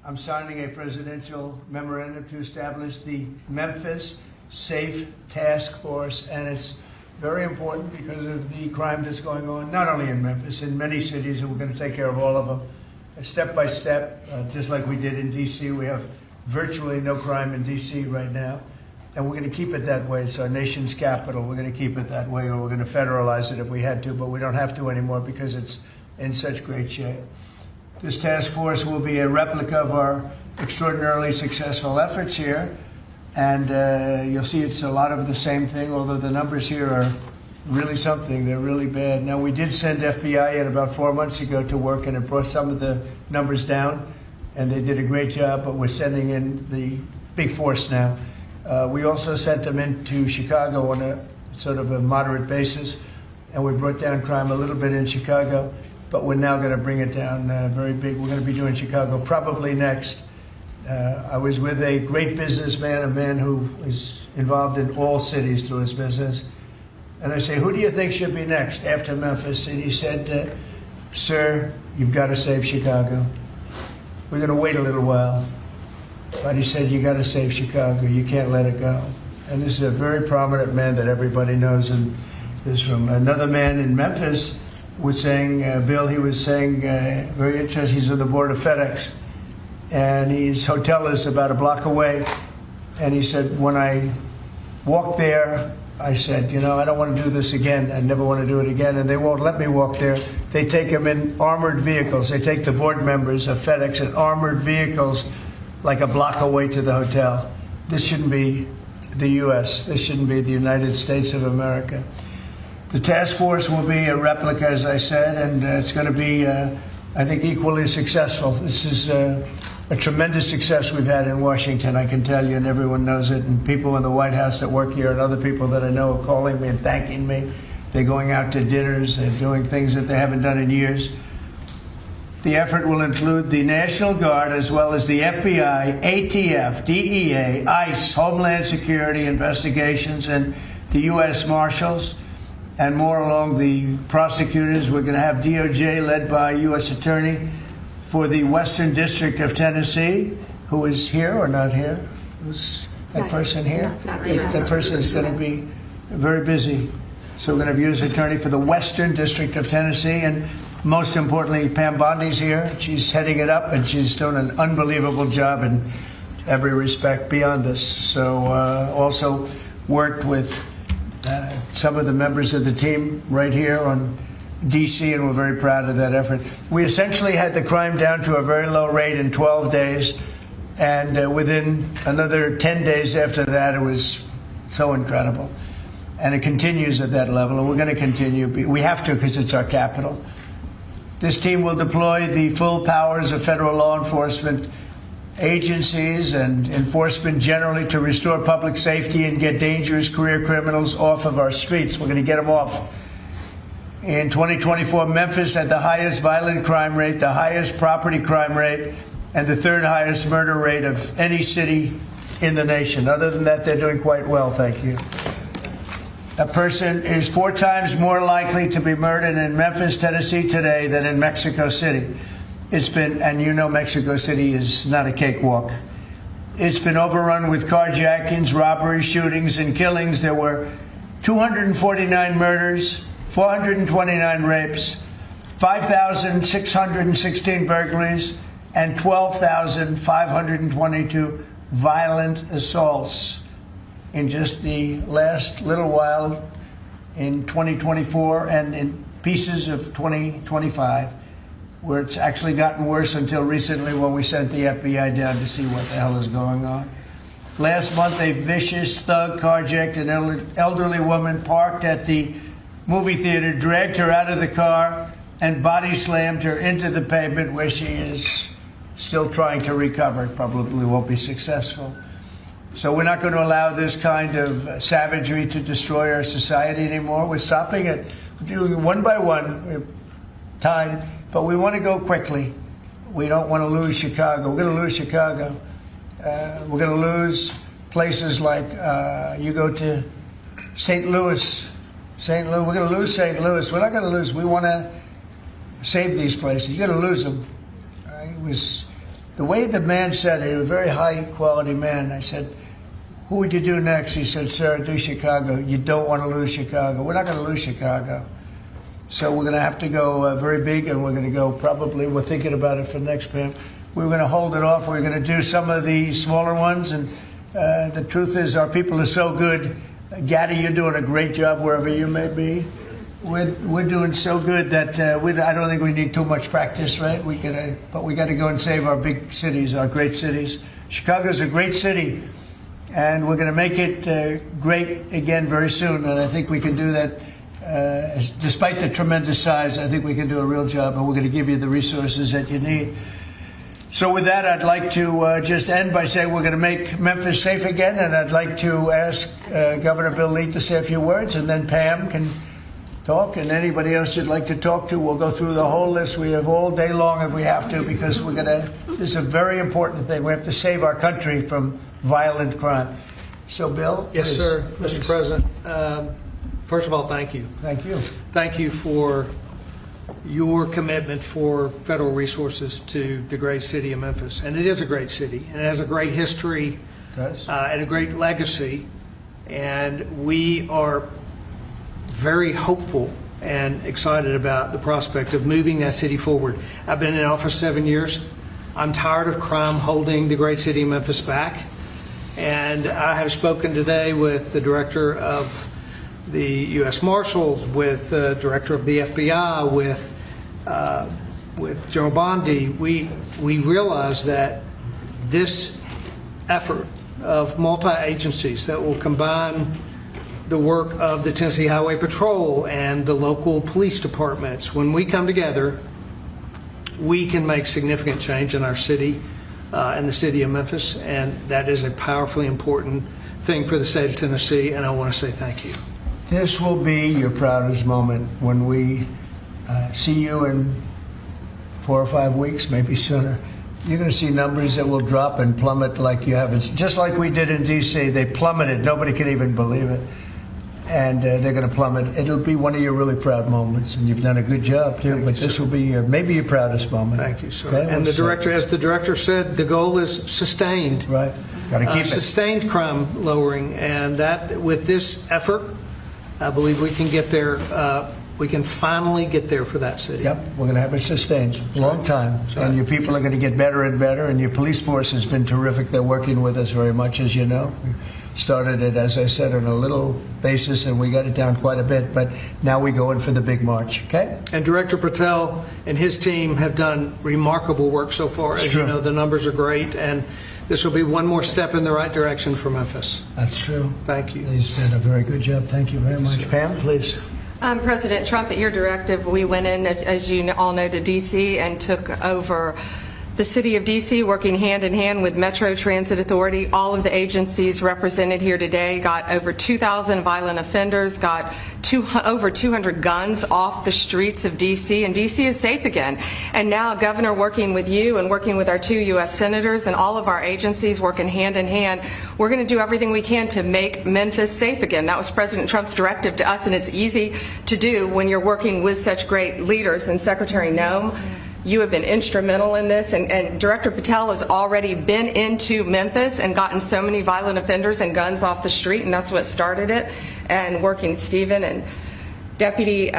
I'm signing a presidential memorandum to establish the Memphis Safe Task Force, and it's very important because of the crime that's going on, not only in Memphis, in many cities, and we're going to take care of all of them, step by step, just like we did in D.C. We have virtually no crime in D.C. right now, and we're going to keep it that way. It's our nation's capital. We're going to keep it that way, or we're going to federalize it if we had to, but we don't have to anymore because it's in such great shape. This task force will be a replica of our extraordinarily successful efforts here, and you'll see it's a lot of the same thing, although the numbers here are really something. They're really bad. Now, we did send FBI in about 4 months ago to work, and it brought some of the numbers down, and they did a great job, but we're sending in the big force now. We also sent them into Chicago on a sort of a moderate basis, and we brought down crime a little bit in Chicago, but we're now going to bring it down very big. We're going to be doing Chicago probably next. I was with a great businessman, a man who is involved in all cities through his business. And I say, who do you think should be next after Memphis? And he said, sir, you've got to save Chicago. We're going to wait a little while. But he said, you got to save Chicago. You can't let it go. And this is a very prominent man that everybody knows. And this is from another man in Memphis was saying, Bill, he was saying, very interesting, he's on the board of FedEx. And his hotel is about a block away. And he said, when I walked there, I said, you know, I don't want to do this again. I never want to do it again. And they won't let me walk there. They take them in armored vehicles. They take the board members of FedEx in armored vehicles like a block away to the hotel. This shouldn't be the U.S. This shouldn't be the United States of America. The task force will be a replica, as I said, and it's going to be, I think, equally successful. This is a tremendous success we've had in Washington, I can tell you, and everyone knows it. And people in the White House that work here and other people that I know are calling me and thanking me. They're going out to dinners. They're doing things that they haven't done in years. The effort will include the National Guard as well as the FBI, ATF, DEA, ICE, Homeland Security investigations, and the U.S. Marshals, and more along the prosecutors. We're going to have DOJ led by U.S. Attorney for the Western District of Tennessee, who is here or not here? Who's that person here? Not right now. That person is going to be very busy. So we're going to have U.S. Attorney for the Western District of Tennessee, and most importantly, Pam Bondi's here. She's heading it up, and she's doing an unbelievable job in every respect beyond this. So also worked with some of the members of the team right here on D.C., and we're very proud of that effort. We essentially had the crime down to a very low rate in 12 days, and within another 10 days after that, it was so incredible. And it continues at that level, and we're going to continue. We have to because it's our capital. This team will deploy the full powers of federal law enforcement agencies and enforcement generally to restore public safety and get dangerous career criminals off of our streets. We're going to get them off. In 2024, Memphis had the highest violent crime rate, the highest property crime rate, and the third highest murder rate of any city in the nation. Other than that, they're doing quite well, thank you. A person is 4 times more likely to be murdered in Memphis, Tennessee today than in Mexico City. It's been, and you know Mexico City is not a cakewalk. It's been overrun with carjackings, robberies, shootings, and killings. There were 249 murders, 429 rapes, 5,616 burglaries, and 12,522 violent assaults in just the last little while in 2024 and in pieces of 2025, where it's actually gotten worse until recently when we sent the FBI down to see what the hell is going on. Last month, a vicious thug carjacked an elderly woman parked at the movie theater, dragged her out of the car, and body slammed her into the pavement, where she is still trying to recover. Probably won't be successful. So we're not going to allow this kind of savagery to destroy our society anymore. We're stopping it. We're doing it one by one, time, but we want to go quickly. We don't want to lose Chicago. We're going to lose Chicago. We're going to lose places like you go to St. Louis. We're going to lose St. Louis. We're not going to lose. We want to save these places. You're going to lose them. It was the way the man said it, he was a very high-quality man. I said, who would you do next? He said, sir, do Chicago. You don't want to lose Chicago. We're not going to lose Chicago. So we're going to have to go very big, and we're going to go probably, we're thinking about it for next PAM. We're going to hold it off. We're going to do some of the smaller ones. And the truth is, our people are so good. Gaddy, you're doing a great job wherever you may be. We're doing so good that I don't think we need too much practice, right? But we got to go and save our big cities, our great cities. Chicago's a great city, and we're going to make it great again very soon. And I think we can do that. Despite the tremendous size, I think we can do a real job, and we're going to give you the resources that you need. So with that, I'd like to just end by saying we're going to make Memphis safe again, and I'd like to ask Governor Bill Lee to say a few words, and then Pam can talk, and anybody else you'd like to talk to. We'll go through the whole list. We have all day long if we have to, because this is a very important thing. We have to save our country from violent crime. So, Bill? Yes, sir. Mr. President, first of all, thank you. Thank you. Thank you for your commitment for federal resources to the great city of Memphis. And it is a great city, and it has a great history and a great legacy. And we are very hopeful and excited about the prospect of moving that city forward. I've been in office 7 years. I'm tired of crime holding the great city of Memphis back. And I have spoken today with the director of the U.S. Marshals, with the director of the FBI, with General Bondi. We realize that this effort of multi-agencies that will combine the work of the Tennessee Highway Patrol and the local police departments, when we come together, we can make significant change in our city and the city of Memphis, and that is a powerfully important thing for the state of Tennessee, and I want to say thank you. This will be your proudest moment when we see you in 4 or 5 weeks, maybe sooner. You're going to see numbers that will drop and plummet like you haven't. Just like we did in D.C., they plummeted. Nobody can even believe it. And they're going to plummet. It'll be one of your really proud moments, and you've done a good job, too. But this will be maybe your proudest moment. Thank you, sir. Okay? And the director, as the director said, the goal is sustained. Right. Got to keep it. Sustained crime lowering. And that, with this effort, I believe we can get there. We can finally get there for that city. Yep, we're going to have it sustained a long time. And your people are going to get better and better, and your police force has been terrific. They're working with us very much, as you know. We started it, as I said, on a little basis, and we got it down quite a bit, but now we go in for the big march, okay? And Director Patel and his team have done remarkable work so far. As you know, the numbers are great, and this will be one more step in the right direction for Memphis. That's true. Thank you. He's done a very good job. Thank you very much. Pam, please. President Trump, at your directive, we went in, as you all know, to D.C. and took over the city of D.C., working hand in hand with Metro Transit Authority. All of the agencies represented here today got over 2,000 violent offenders, got over 200 guns off the streets of D.C., and D.C. is safe again. And now, Governor, working with you and working with our 2 U.S. senators and all of our agencies working hand in hand, we're going to do everything we can to make Memphis safe again. That was President Trump's directive to us, and it's easy to do when you're working with such great leaders. And Secretary Noem, you have been instrumental in this, and Director Patel has already been into Memphis and gotten so many violent offenders and guns off the street, and that's what started it. And working Stephen and Deputy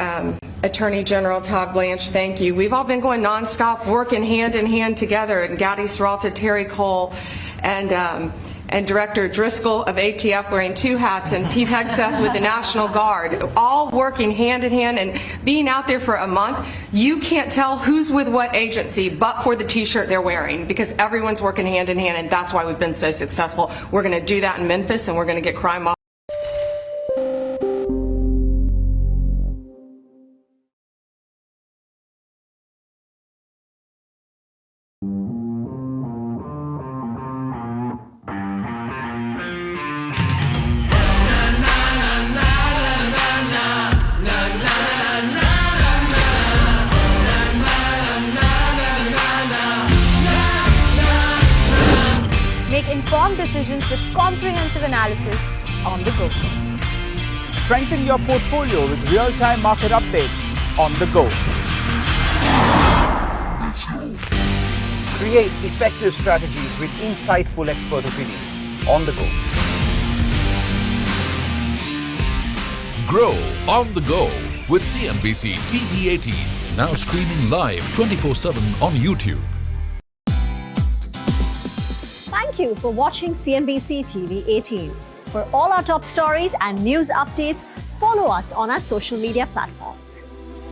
Attorney General Todd Blanche, thank you. We've all been going nonstop, working hand in hand together, and Gowdy Serralta, Terry Cole, and Director Driscoll of ATF wearing 2 hats, and Pete Hegseth with the National Guard, all working hand in hand and being out there for a month. You can't tell who's with what agency but for the T-shirt they're wearing, because everyone's working hand in hand, and that's why we've been so successful. We're going to do that in Memphis, and we're going to get crime off. Make informed decisions with comprehensive analysis on the go. Strengthen your portfolio with real-time market updates on the go. Create effective strategies with insightful expert opinions on the go. Grow on the go with CNBC TV 18. Now streaming live 24/7 on YouTube. Thank you for watching CNBC TV 18. For all our top stories and news updates, follow us on our social media platforms.